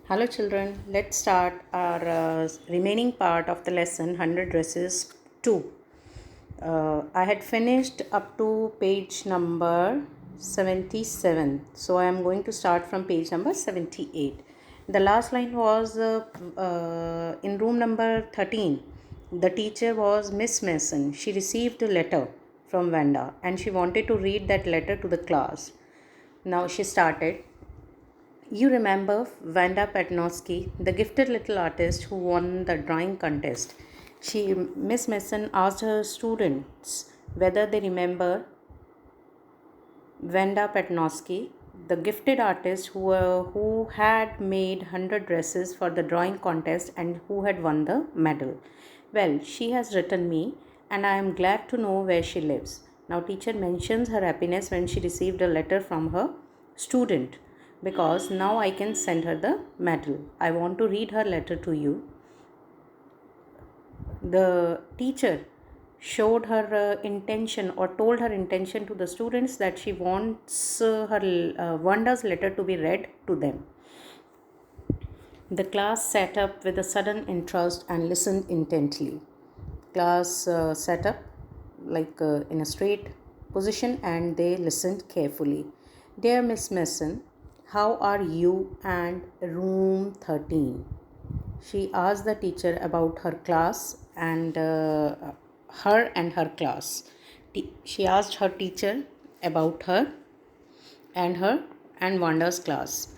Hello, children. Let's start our remaining part of the lesson 100 dresses 2. I had finished up to page number 77. So I am going to start from page number 78. The last line was in room number 13. The teacher was Miss Mason. She received a letter from Vanda and she wanted to read that letter to the class. Now she started. You remember Vanda Petnowski, the gifted little artist who won the drawing contest. Miss Mason asked her students whether they remember Vanda Petnowski, the gifted artist who had made 100 dresses for the drawing contest and who had won the medal. Well, she has written me and I am glad to know where she lives. Now teacher mentions her happiness when she received a letter from her student because now I can send her the medal. I want to read her letter to you. The teacher showed her intention or told her intention to the students that she wants her Vanda's letter to be read to them. The class sat up with a sudden interest and listened intently. Class sat up in a straight position and they listened carefully. Dear Miss Mason, how are you and room 13? She asked the teacher about her class and her and her class. She asked her teacher about her and Wanda's class.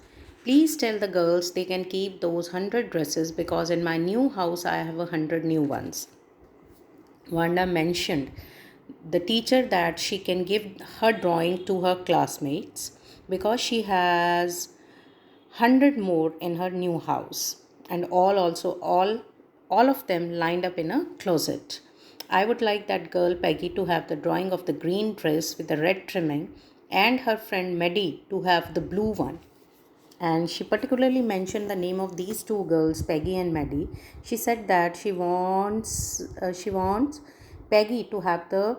Please tell the girls they can keep those 100 dresses because in my new house I have 100 new ones. Wanda mentioned the teacher that she can give her drawing to her classmates because she has 100 more in her new house and all of them lined up in a closet. I would like that girl Peggy to have the drawing of the green dress with the red trimming and her friend Maddie to have the blue one. And she particularly mentioned the name of these two girls, Peggy and Maddie. She said that she wants Peggy to have the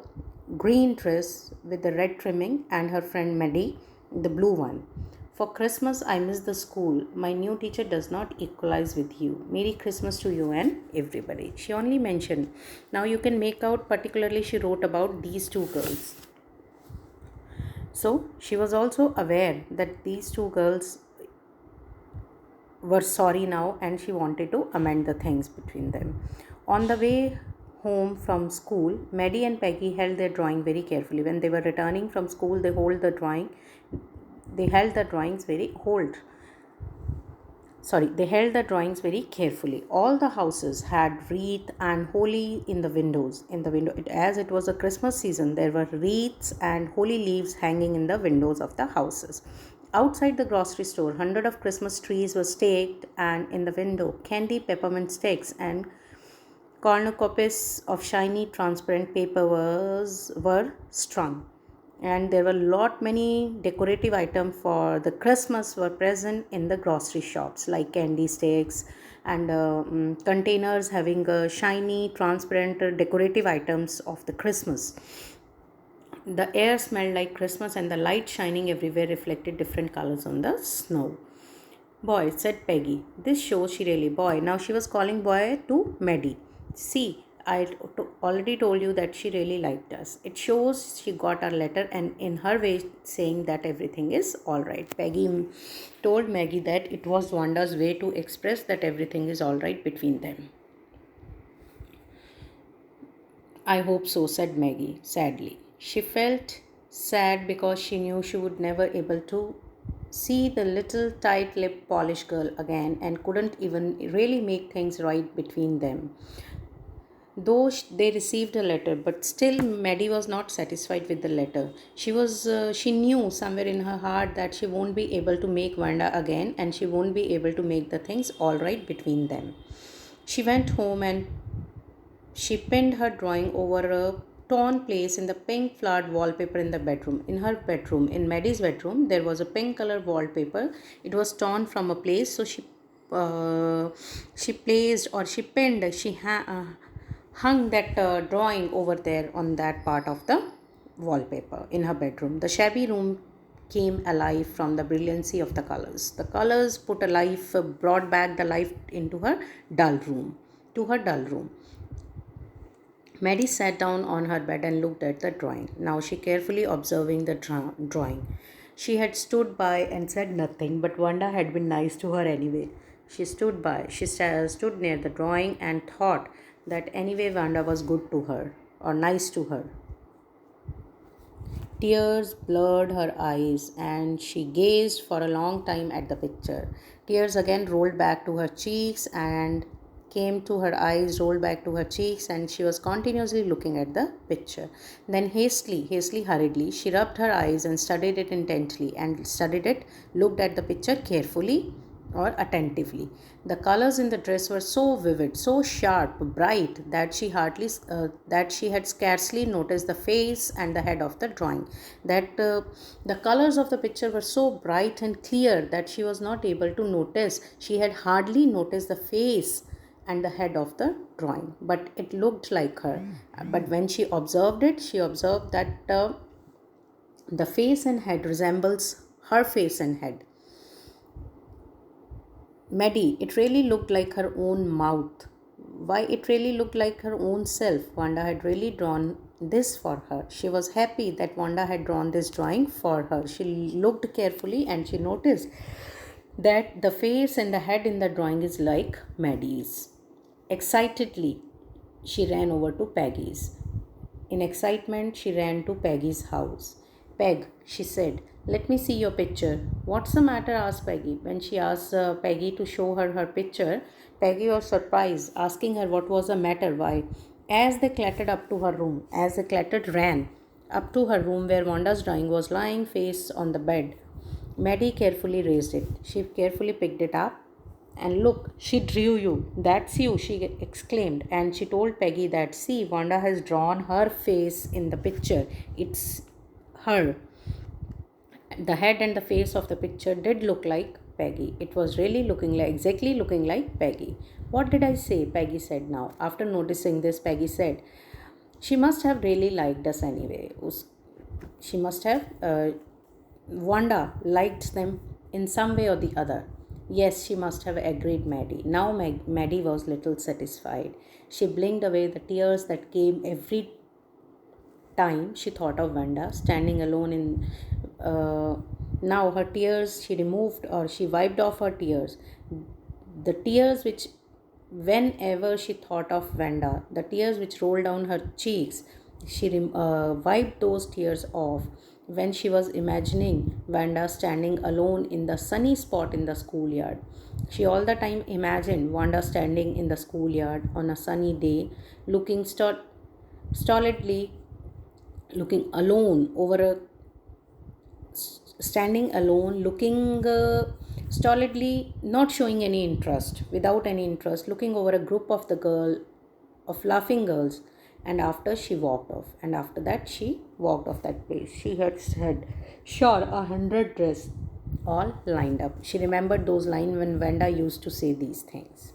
green dress with the red trimming and her friend Maddie the blue one. For Christmas, I miss the school. My new teacher does not equalize with you. Merry Christmas to you and everybody. She only mentioned. Now you can make out, particularly, she wrote about these two girls. So she was also aware that these two girls were sorry now and she wanted to amend the things between them. On the way home from school, Maddie and Peggy held their drawing very carefully. When they were returning from school, they held the drawings very carefully. All the houses had wreath and holly in the windows. As it was a Christmas season, there were wreaths and holly leaves hanging in the windows of the houses. Outside the grocery store, hundreds of Christmas trees were staked, and in the window, candy peppermint sticks and cornucopias of shiny transparent paper were strung. And there were many decorative items for the Christmas were present in the grocery shops, like candy sticks and containers having shiny transparent decorative items of the Christmas. The air smelled like Christmas and the light shining everywhere reflected different colors on the snow. Boy, said Peggy. This shows she really boy. Now she was calling boy to Maddie. See, already told you that she really liked us. It shows she got our letter and in her way saying that everything is alright. Peggy told Maggie that it was Wanda's way to express that everything is alright between them. I hope so, said Maggie sadly. She felt sad because she knew she would never able to see the little tight-lipped Polish girl again and couldn't even really make things right between them. Though they received a letter, but still Maddie was not satisfied with the letter. She knew somewhere in her heart that she won't be able to make Wanda again and she won't be able to make the things all right between them. She went home and she pinned her drawing over a torn place in the pink flowered wallpaper in the bedroom. In her bedroom, in Maddie's bedroom, there was a pink color wallpaper. It was torn from a place, so she placed or she pinned, hung that drawing over there on that part of the wallpaper in her bedroom. The shabby room came alive from the brilliancy of the colors. The colors put a life, brought back the life into her dull room, to her dull room. Maddie sat down on her bed and looked at the drawing. Now she carefully observing the drawing. She had stood by and said nothing, but Wanda had been nice to her anyway. She stood by. She stood near the drawing and thought that anyway Wanda was good to her or nice to her. Tears blurred her eyes and she gazed for a long time at the picture. Tears again rolled back to her cheeks and came to her eyes, rolled back to her cheeks, and she was continuously looking at the picture. Then hurriedly, she rubbed her eyes and studied it intently and looked at the picture carefully or attentively. The colors in the dress were so vivid, so sharp, bright that she had scarcely noticed the face and the head of the drawing. The colors of the picture were so bright and clear that she was not able to notice. She had hardly noticed the face and the head of the drawing, but it looked like her. But when she observed it, she observed that the face and head resembles her face and head. Maddie, it really looked like her own mouth. Why, it really looked like her own self. Wanda had really drawn this for her. She was happy that Wanda had drawn this drawing for her. She looked carefully and she noticed that the face and the head in the drawing is like Maddie's. Excitedly, she ran over to Peggy's. In excitement, she ran to Peggy's house. Peg, she said, let me see your picture. What's the matter? Asked Peggy. When she asked Peggy to show her picture, Peggy was surprised, asking her what was the matter. Why? As they clattered ran up to her room where Wanda's drawing was lying face on the bed. Maddie carefully raised it. She carefully picked it up. And look, she drew you. That's you, she exclaimed. And she told Peggy that, see, Wanda has drawn her face in the picture. It's her. The head and the face of the picture did look like Peggy. It was really exactly looking like Peggy. What did I say? Peggy said now. After noticing this, Peggy said, she must have really liked us anyway. She must have, Wanda liked them in some way or the other. Yes, she must have, agreed Maddie. Now Maddie was little satisfied. She blinked away the tears that came every time she thought of Wanda standing alone in. Now her tears, she wiped off her tears. The tears which, whenever she thought of Wanda, the tears which rolled down her cheeks, she wiped those tears off when she was imagining Wanda standing alone in the sunny spot in the schoolyard. She all the time imagined Wanda standing in the schoolyard on a sunny day, looking stolidly, looking alone over a standing alone, looking stolidly, not showing any interest, without any interest, looking over a group of of laughing girls. And after she walked off, and after that she walked off that place. She had said, sure, 100 dress all lined up. She remembered those lines when Wanda used to say these things.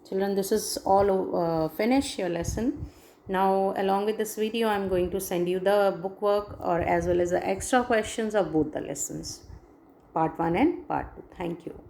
Children, this is all finish your lesson. Now, along with this video, I'm going to send you the bookwork or as well as the extra questions of both the lessons, part 1 and part 2. Thank you.